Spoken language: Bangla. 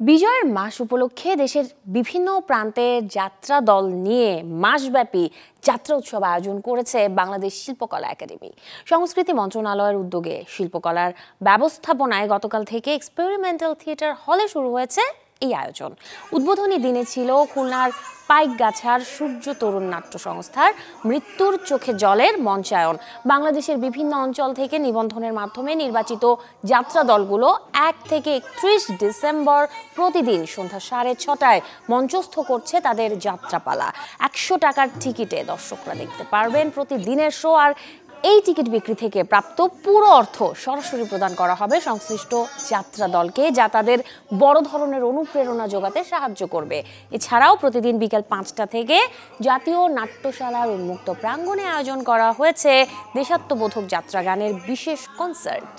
বিজয়ের মাস উপলক্ষে দেশের বিভিন্ন প্রান্তে যাত্রা দল নিয়ে মাসব্যাপী যাত্রা উৎসব আয়োজন করেছে বাংলাদেশ শিল্পকলা একাডেমি। সংস্কৃতি মন্ত্রণালয়ের উদ্যোগে শিল্পকলার ব্যবস্থাপনায় গতকাল থেকে এক্সপেরিমেন্টাল থিয়েটার হলে শুরু হয়েছে এই আয়োজন। উদ্বোধনী দিনে ছিল খুলনার পাইকগাছার সূর্য তরুণ নাট্য সংস্থার মৃত্যুর চোখে জলের মঞ্চায়ন। বাংলাদেশের বিভিন্ন অঞ্চল থেকে নিবন্ধনের মাধ্যমে নির্বাচিত যাত্রা দলগুলো 1 থেকে 31 ডিসেম্বর প্রতিদিন সন্ধ্যা 6:30টায় মঞ্চস্থ করছে তাদের যাত্রাপালা। 100 টাকার টিকিটে দর্শকরা দেখতে পারবেন প্রতিদিনের শো, আর এই টিকিট বিক্রি থেকে প্রাপ্ত পুরো অর্থ সরাসরি প্রদান করা হবে সংশ্লিষ্ট যাত্রা দলকে, যা তাদের বড় ধরনের অনুপ্রেরণা যোগাতে সাহায্য করবে। এছাড়াও প্রতিদিন বিকেল 5টা থেকে জাতীয় নাট্যশালার উন্মুক্ত প্রাঙ্গণে আয়োজন করা হয়েছে দেশাত্মবোধক যাত্রা গানের বিশেষ কনসার্ট।